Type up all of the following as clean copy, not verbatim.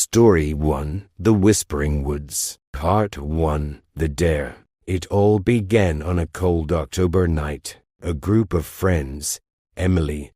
Story 1: The Whispering Woods. Part 1: The Dare. It all began on a cold October night. A group of friends, Emily,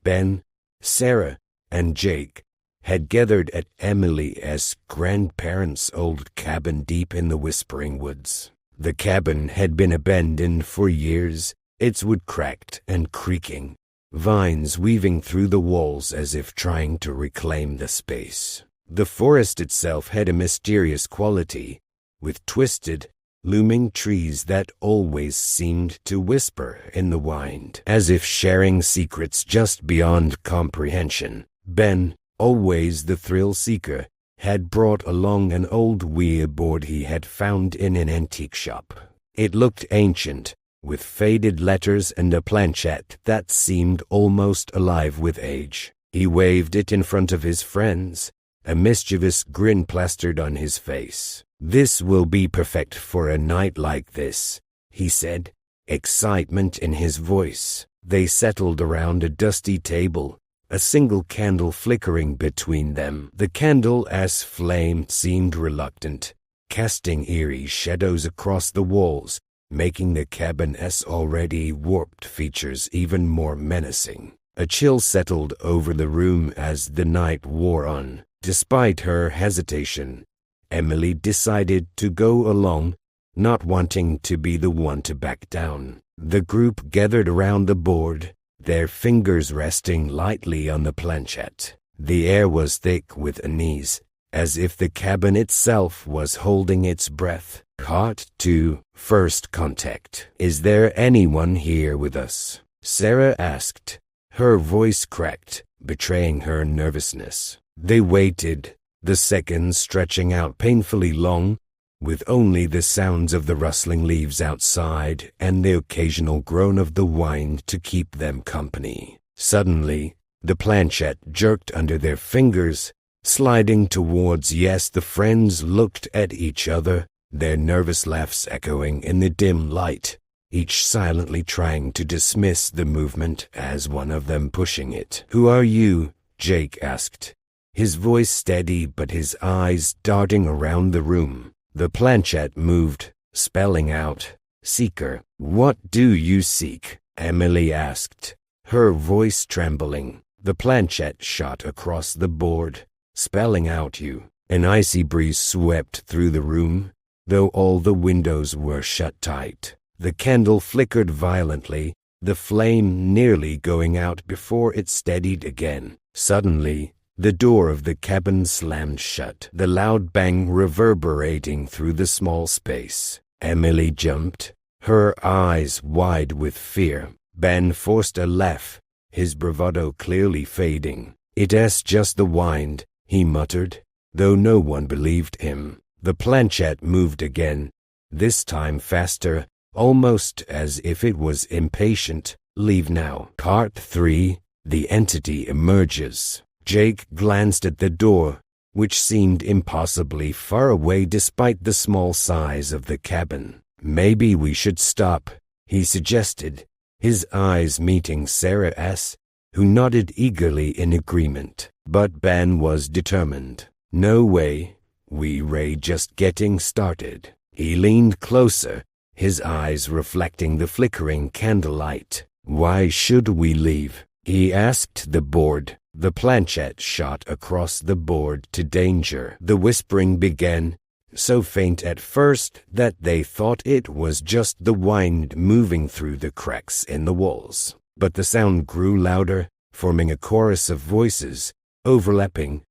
Ben, Sarah, and Jake, had gathered at Emily's grandparents' old cabin deep in the Whispering Woods. The cabin had been abandoned for years, its wood cracked and creaking, vines weaving through the walls as if trying to reclaim the space. The forest itself had a mysterious quality, with twisted, looming trees that always seemed to whisper in the wind, as if sharing secrets just beyond comprehension. Ben, always the thrill-seeker, had brought along an old Ouija board he had found in an antique shop. It looked ancient, with faded letters and a planchette that seemed almost alive with age. He waved it in front of his friends, a mischievous grin plastered on his face. "This will be perfect for a night like this," he said, excitement in his voice. They settled around a dusty table, a single candle flickering between them. The candle's flame seemed reluctant, casting eerie shadows across the walls, making the cabin's already warped features even more menacing. A chill settled over the room as the night wore on. Despite her hesitation, Emily decided to go along, not wanting to be the one to back down. The group gathered around the board, their fingers resting lightly on the planchette. The air was thick with unease, as if the cabin itself was holding its breath. Part 2: First Contact. "Is there anyone here with us?" Sarah asked. Her voice cracked, betraying her nervousness. They waited, the seconds stretching out painfully long, with only the sounds of the rustling leaves outside and the occasional groan of the wind to keep them company. Suddenly, the planchette jerked under their fingers, sliding towards. Yes, the friends looked at each other, their nervous laughs echoing in the dim light, each silently trying to dismiss the movement as one of them pushing it. "Who are you?" Jake asked, his voice steady but his eyes darting around the room. The planchette moved, spelling out, "Seeker." "What do you seek?" Emily asked, her voice trembling. The planchette shot across the board, spelling out "you." An icy breeze swept through the room, though all the windows were shut tight. The candle flickered violently, the flame nearly going out before it steadied again. Suddenly, the door of the cabin slammed shut, the loud bang reverberating through the small space. Emily jumped, her eyes wide with fear. Ben forced a laugh, his bravado clearly fading. "It's just the wind," he muttered, though no one believed him. The planchette moved again, this time faster, almost as if it was impatient. "Leave now." Part 3: The Entity Emerges. Jake glanced at the door, which seemed impossibly far away despite the small size of the cabin. "Maybe we should stop," he suggested, his eyes meeting Sarah's, who nodded eagerly in agreement. But Ben was determined. "No way, we're just getting started." He leaned closer, his eyes reflecting the flickering candlelight. "Why should we leave?" he asked the board. The planchette shot across the board to danger. The whispering began, so faint at first that they thought it was just the wind moving through the cracks in the walls. But the sound grew louder, forming a chorus of voices, overlapping,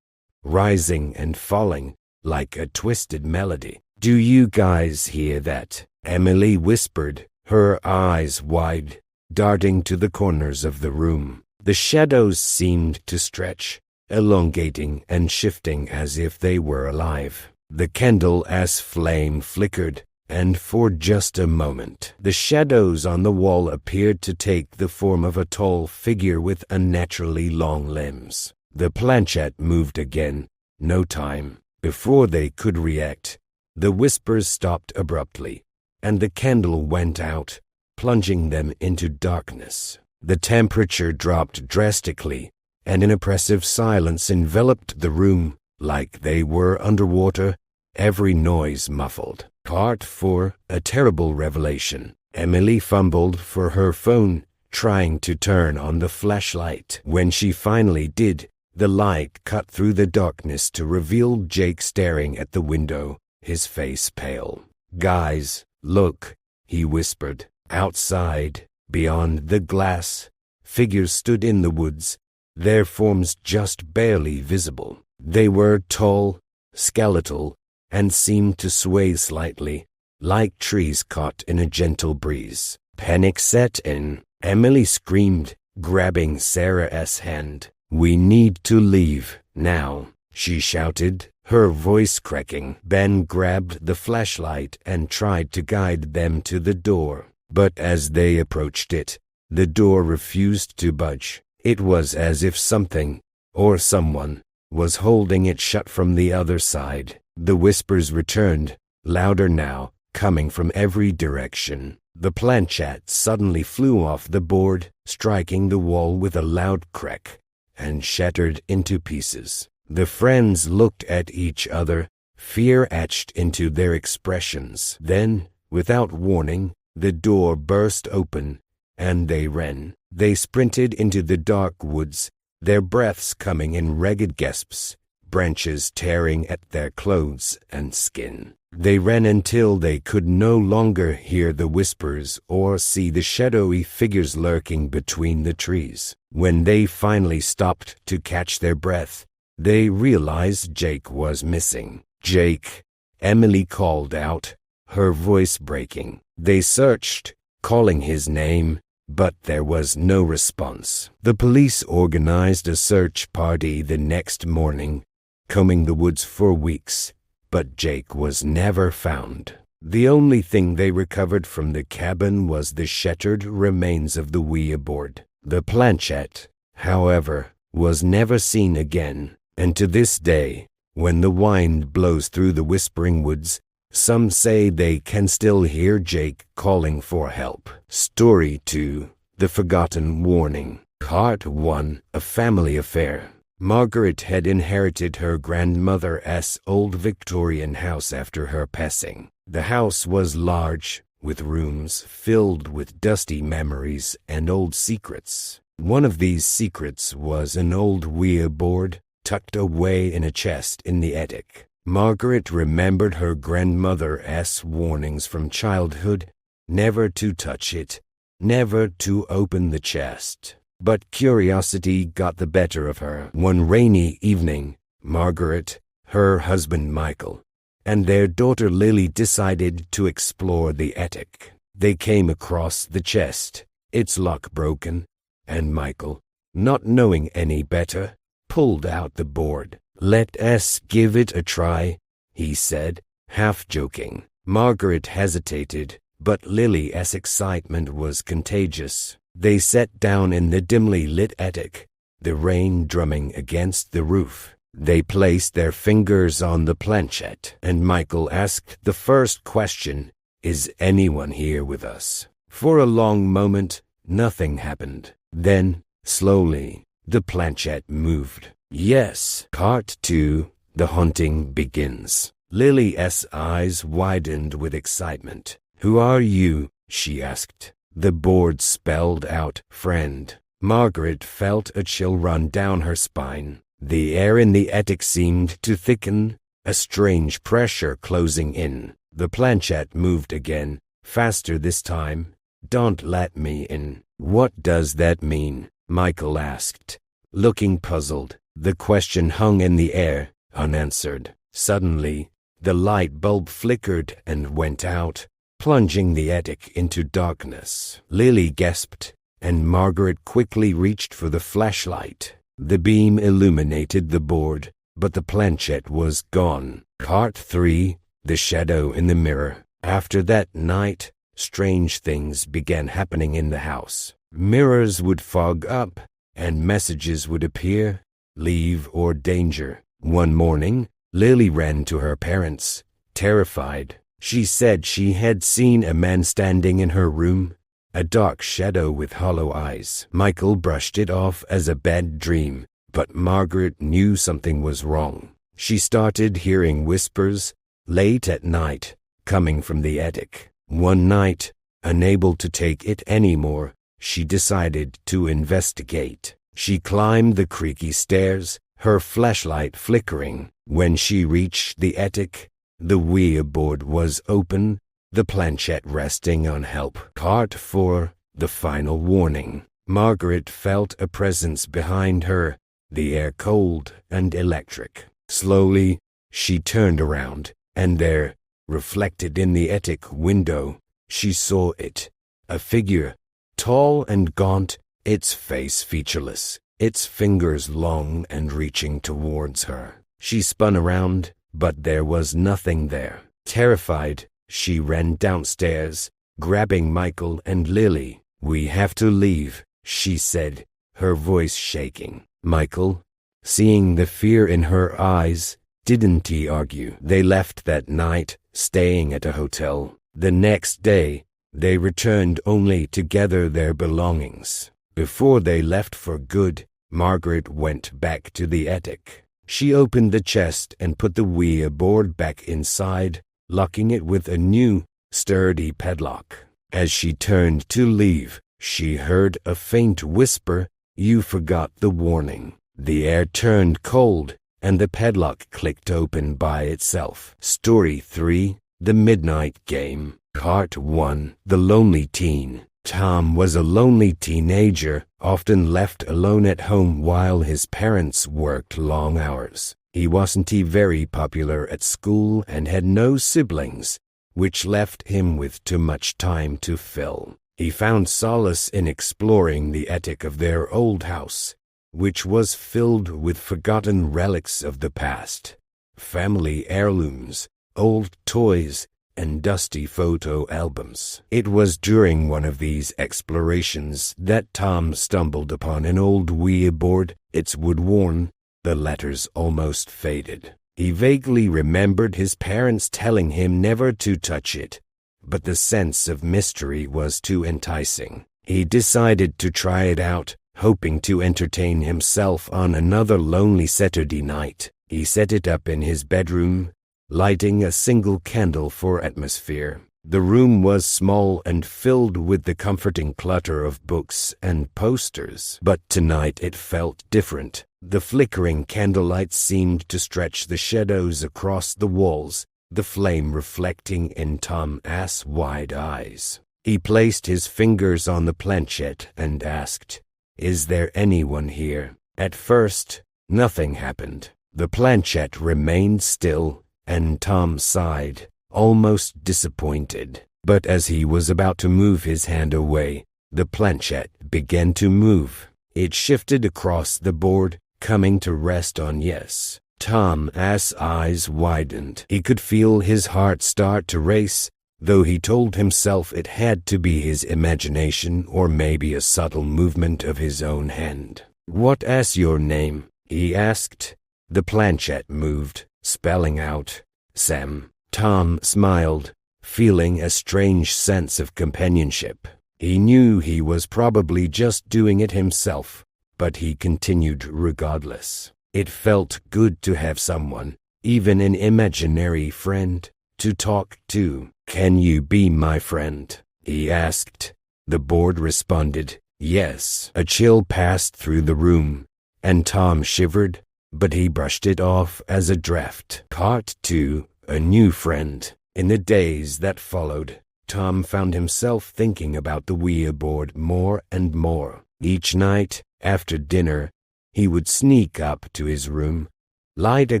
rising and falling, like a twisted melody. "Do you guys hear that?" Emily whispered, her eyes wide, darting to the corners of the room. The shadows seemed to stretch, elongating and shifting as if they were alive. The candle's flame flickered, and for just a moment, the shadows on the wall appeared to take the form of a tall figure with unnaturally long limbs. The planchette moved again. No time before they could react. The whispers stopped abruptly, and the candle went out, plunging them into darkness. The temperature dropped drastically, and an oppressive silence enveloped the room, like they were underwater, every noise muffled. Part 4, A Terrible Revelation. Emily fumbled for her phone, trying to turn on the flashlight. When she finally did, the light cut through the darkness to reveal Jake staring at the window, his face pale. "Guys, look," he whispered. Outside, beyond the glass, figures stood in the woods, their forms just barely visible. They were tall, skeletal, and seemed to sway slightly, like trees caught in a gentle breeze. Panic set in. Emily screamed, grabbing Sarah's hand. "We need to leave, now," she shouted, her voice cracking. Ben grabbed the flashlight and tried to guide them to the door. But as they approached it, the door refused to budge. It was as if something, or someone, was holding it shut from the other side. The whispers returned, louder now, coming from every direction. The planchette suddenly flew off the board, striking the wall with a loud crack, and shattered into pieces. The friends looked at each other, fear etched into their expressions. Then, without warning, the door burst open, and they ran. They sprinted into the dark woods, their breaths coming in ragged gasps, branches tearing at their clothes and skin. They ran until they could no longer hear the whispers or see the shadowy figures lurking between the trees. When they finally stopped to catch their breath, they realized Jake was missing. "Jake," Emily called out, her voice breaking. They searched, calling his name, but there was no response. The police organized a search party the next morning, combing the woods for weeks, but Jake was never found. The only thing they recovered from the cabin was the shattered remains of the Ouija board. The planchette, however, was never seen again, and to this day, when the wind blows through the whispering woods, some say they can still hear Jake calling for help. Story 2, The Forgotten Warning. Part 1, A Family Affair. Margaret had inherited her grandmother's old Victorian house after her passing. The house was large, with rooms filled with dusty memories and old secrets. One of these secrets was an old Ouija board tucked away in a chest in the attic. Margaret remembered her grandmother's warnings from childhood, never to touch it, never to open the chest. But curiosity got the better of her. One rainy evening, Margaret, her husband Michael, and their daughter Lily decided to explore the attic. They came across the chest, its lock broken, and Michael, not knowing any better, pulled out the board. "Let us give it a try," he said, half joking. Margaret hesitated, but Lily's excitement was contagious. They sat down in the dimly lit attic, the rain drumming against the roof. They placed their fingers on the planchette, and Michael asked the first question, "Is anyone here with us?" For a long moment, nothing happened. Then, slowly, the planchette moved. "Yes." Part 2, The Haunting Begins. Lily's eyes widened with excitement. "Who are you?" she asked. The board spelled out, "Friend." Margaret felt a chill run down her spine. The air in the attic seemed to thicken, a strange pressure closing in. The planchette moved again, faster this time. "Don't let me in." "What does that mean?" Michael asked, looking puzzled. The question hung in the air, unanswered. Suddenly, the light bulb flickered and went out, plunging the attic into darkness. Lily gasped, and Margaret quickly reached for the flashlight. The beam illuminated the board, but the planchette was gone. Part 3, The Shadow in the Mirror. After that night, strange things began happening in the house. Mirrors would fog up, and messages would appear, leave or danger. One morning, Lily ran to her parents, terrified. She said she had seen a man standing in her room, a dark shadow with hollow eyes. Michael brushed it off as a bad dream, but Margaret knew something was wrong. She started hearing whispers, late at night, coming from the attic. One night, unable to take it anymore, she decided to investigate. She climbed the creaky stairs, her flashlight flickering. When she reached the attic, the Ouija board was open, the planchette resting on help. Part 4, The Final Warning. Margaret felt a presence behind her, the air cold and electric. Slowly, she turned around, and there, reflected in the attic window, she saw it. A figure, tall and gaunt, its face featureless, its fingers long and reaching towards her. She spun around, but there was nothing there. Terrified, she ran downstairs, grabbing Michael and Lily. "We have to leave," she said, her voice shaking. Michael, seeing the fear in her eyes, didn't he argue. They left that night, staying at a hotel. The next day, they returned only to gather their belongings. Before they left for good, Margaret went back to the attic. She opened the chest and put the Ouija board back inside, locking it with a new, sturdy padlock. As she turned to leave, she heard a faint whisper, "You forgot the warning." The air turned cold, and the padlock clicked open by itself. Story 3, The Midnight Game. Part 1, The Lonely Teen. Tom was a lonely teenager, often left alone at home while his parents worked long hours. He wasn't very popular at school and had no siblings, which left him with too much time to fill. He found solace in exploring the attic of their old house, which was filled with forgotten relics of the past, family heirlooms, old toys, and dusty photo albums. It was during one of these explorations that Tom stumbled upon an old Ouija board. Its wood-worn, the letters almost faded. He vaguely remembered his parents telling him never to touch it, but the sense of mystery was too enticing. He decided to try it out, hoping to entertain himself on another lonely Saturday night. He set it up in his bedroom, lighting a single candle for atmosphere. The room was small and filled with the comforting clutter of books and posters. But tonight it felt different. The flickering candlelight seemed to stretch the shadows across the walls, the flame reflecting in Tom's wide eyes. He placed his fingers on the planchette and asked, "Is there anyone here?" At first, nothing happened. The planchette remained still, and Tom sighed, almost disappointed. But as he was about to move his hand away, the planchette began to move. It shifted across the board, coming to rest on yes. Tom's eyes widened. He could feel his heart start to race, though he told himself it had to be his imagination or maybe a subtle movement of his own hand. "What's your name?" he asked. The planchette moved, spelling out, "Sam." Tom smiled, feeling a strange sense of companionship. He knew he was probably just doing it himself, but he continued regardless. It felt good to have someone, even an imaginary friend, to talk to. "Can you be my friend?" he asked. The board responded, "Yes." A chill passed through the room, and Tom shivered, but he brushed it off as a draft. Part 2, A New Friend. In the days that followed, Tom found himself thinking about the Ouija board more and more. Each night, after dinner, he would sneak up to his room, light a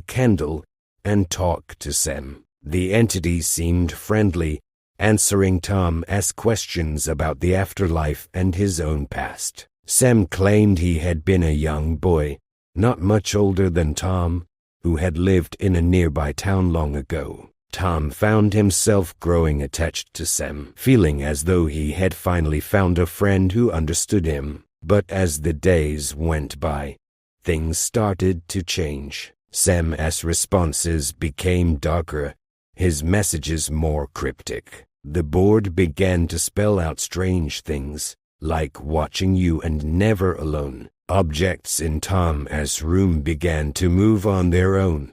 candle, and talk to Sam. The entity seemed friendly, answering Tom's questions about the afterlife and his own past. Sam claimed he had been a young boy, not much older than Tom, who had lived in a nearby town long ago. Tom found himself growing attached to Sam, feeling as though he had finally found a friend who understood him. But as the days went by, things started to change. Sam's responses became darker, his messages more cryptic. The board began to spell out strange things, like watching you and never alone. Objects in Tom's room began to move on their own,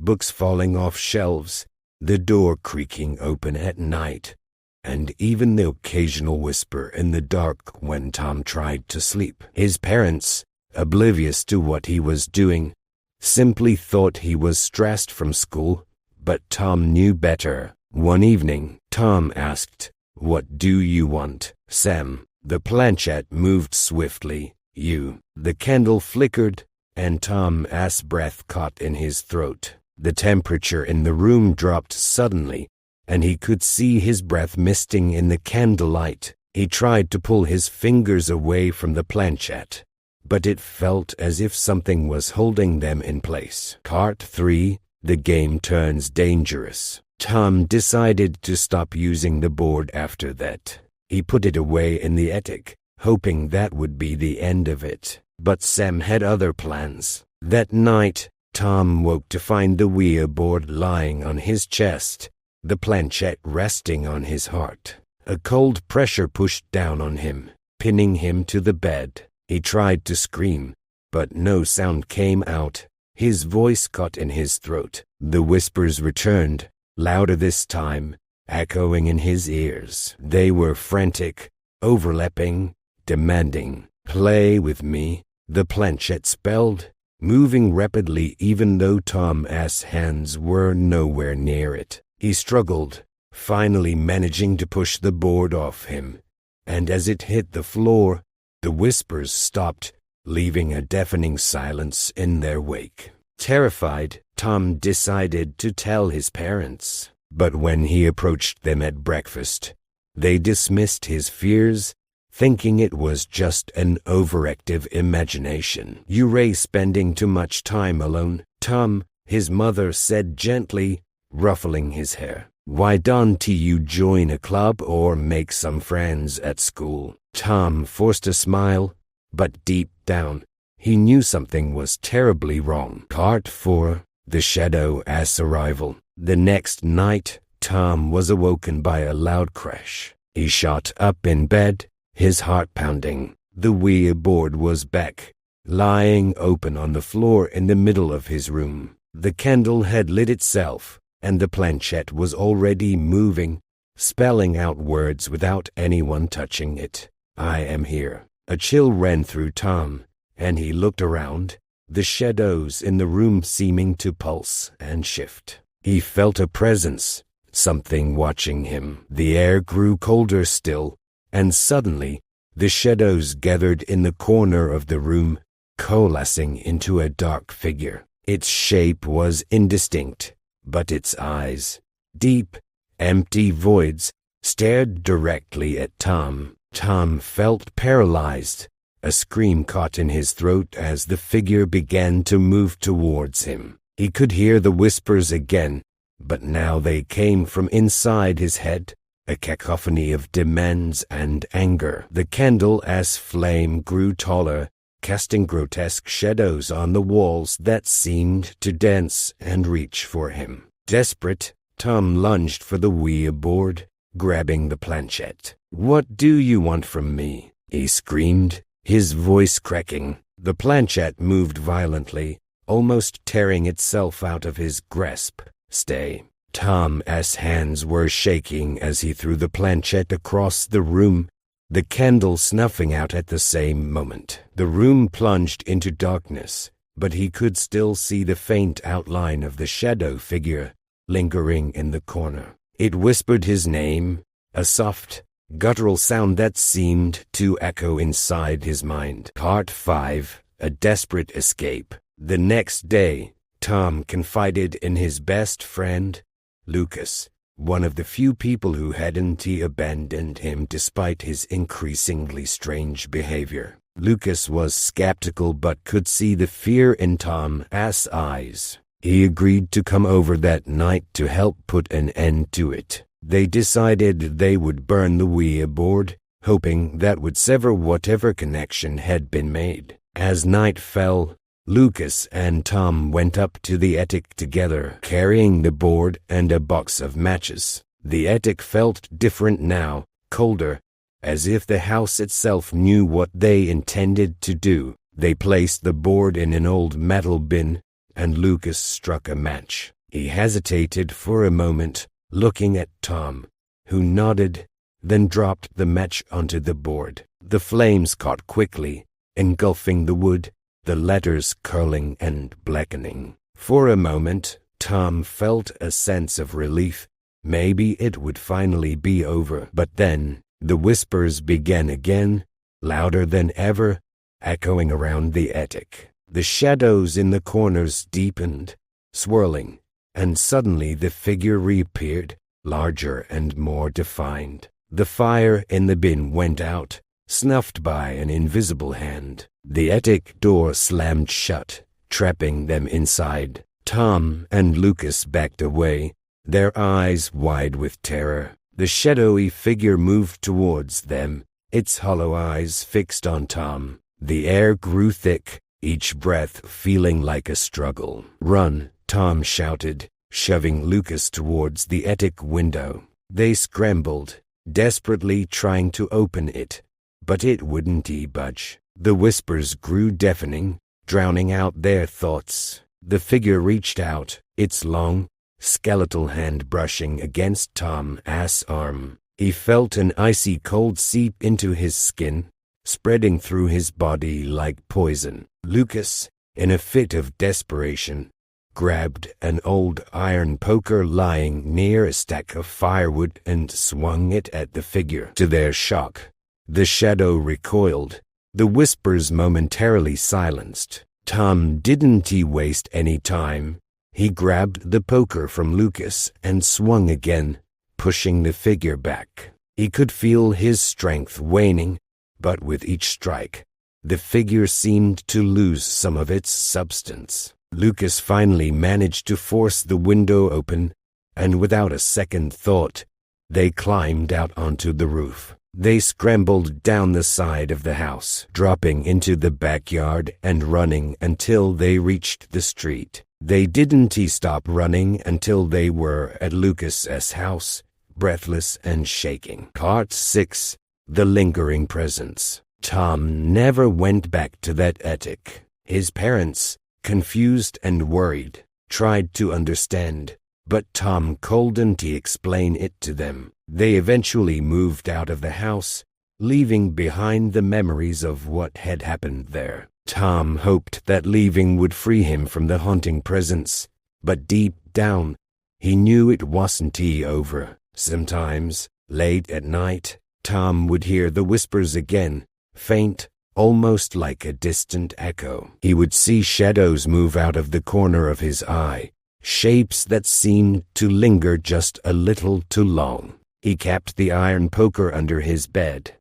books falling off shelves, the door creaking open at night, and even the occasional whisper in the dark when Tom tried to sleep. His parents, oblivious to what he was doing, simply thought he was stressed from school, but Tom knew better. One evening, Tom asked, "What do you want, Sam?" The planchette moved swiftly. The candle flickered, and Tom's breath caught in his throat. The temperature in the room dropped suddenly, and he could see his breath misting in the candlelight. He tried to pull his fingers away from the planchette, but it felt as if something was holding them in place. Part 3, The Game Turns Dangerous. Tom decided to stop using the board after that. He put it away in the attic, hoping that would be the end of it. But Sam had other plans. That night, Tom woke to find the Ouija board lying on his chest, the planchette resting on his heart. A cold pressure pushed down on him, pinning him to the bed. He tried to scream, but no sound came out. His voice caught in his throat. The whispers returned, louder this time, echoing in his ears. They were frantic, overlapping, demanding. "Play with me," the planchette spelled, moving rapidly even though Tom's hands were nowhere near it. He struggled, finally managing to push the board off him, and as it hit the floor, the whispers stopped, leaving a deafening silence in their wake. Terrified, Tom decided to tell his parents, but when he approached them at breakfast, they dismissed his fears, thinking it was just an overactive imagination. "You're spending too much time alone, Tom," his mother said gently, ruffling his hair. "Why don't you join a club or make some friends at school?" Tom forced a smile, but deep down, he knew something was terribly wrong. Part 4, The Shadow's Arrival. The next night, Tom was awoken by a loud crash. He shot up in bed, his heart pounding. The Ouija board was back, lying open on the floor in the middle of his room. The candle had lit itself, and the planchette was already moving, spelling out words without anyone touching it. "I am here." A chill ran through Tom, and he looked around, the shadows in the room seeming to pulse and shift. He felt a presence, something watching him. The air grew colder still, and suddenly, the shadows gathered in the corner of the room, coalescing into a dark figure. Its shape was indistinct, but its eyes, deep, empty voids, stared directly at Tom. Tom felt paralyzed. A scream caught in his throat as the figure began to move towards him. He could hear the whispers again, but now they came from inside his head, a cacophony of demands and anger. The candle's flame grew taller, casting grotesque shadows on the walls that seemed to dance and reach for him. Desperate, Tom lunged for the Ouija board, grabbing the planchette. "What do you want from me?" he screamed, his voice cracking. The planchette moved violently, almost tearing itself out of his grasp. "Stay." Tom's hands were shaking as he threw the planchette across the room, the candle snuffing out at the same moment. The room plunged into darkness, but he could still see the faint outline of the shadow figure lingering in the corner. It whispered his name, a soft, guttural sound that seemed to echo inside his mind. Part 5, A Desperate Escape. The next day, Tom confided in his best friend, Lucas, one of the few people who hadn't abandoned him despite his increasingly strange behavior. Lucas was skeptical but could see the fear in Tom's eyes. He agreed to come over that night to help put an end to it. They decided they would burn the Ouija board, hoping that would sever whatever connection had been made. As night fell, Lucas and Tom went up to the attic together, carrying the board and a box of matches. The attic felt different now, colder, as if the house itself knew what they intended to do. They placed the board in an old metal bin, and Lucas struck a match. He hesitated for a moment, looking at Tom, who nodded, then dropped the match onto the board. The flames caught quickly, engulfing the wood, the letters curling and blackening. For a moment, Tom felt a sense of relief. Maybe it would finally be over. But then, the whispers began again, louder than ever, echoing around the attic. The shadows in the corners deepened, swirling, and suddenly the figure reappeared, larger and more defined. The fire in the bin went out, snuffed by an invisible hand. The attic door slammed shut, trapping them inside. Tom and Lucas backed away, their eyes wide with terror. The shadowy figure moved towards them, its hollow eyes fixed on Tom. The air grew thick, each breath feeling like a struggle. "Run," Tom shouted, shoving Lucas towards the attic window. They scrambled, desperately trying to open it, but it wouldn't budge. The whispers grew deafening, drowning out their thoughts. The figure reached out, its long, skeletal hand brushing against Tom's arm. He felt an icy cold seep into his skin, spreading through his body like poison. Lucas, in a fit of desperation, grabbed an old iron poker lying near a stack of firewood and swung it at the figure. To their shock, the shadow recoiled, the whispers momentarily silenced. Tom didn't waste any time. He grabbed the poker from Lucas and swung again, pushing the figure back. He could feel his strength waning, but with each strike, the figure seemed to lose some of its substance. Lucas finally managed to force the window open, and without a second thought, they climbed out onto the roof. They scrambled down the side of the house, dropping into the backyard and running until they reached the street. They didn't stop running until they were at Lucas's house, breathless and shaking. Part 6. The Lingering Presence. Tom never went back to that attic. His parents, confused and worried, tried to understand, but Tom couldn't explain it to them. They eventually moved out of the house, leaving behind the memories of what had happened there. Tom hoped that leaving would free him from the haunting presence, but deep down, he knew it wasn't over. Sometimes, late at night, Tom would hear the whispers again, faint, almost like a distant echo. He would see shadows move out of the corner of his eye, shapes that seemed to linger just a little too long. He kept the iron poker under his bed,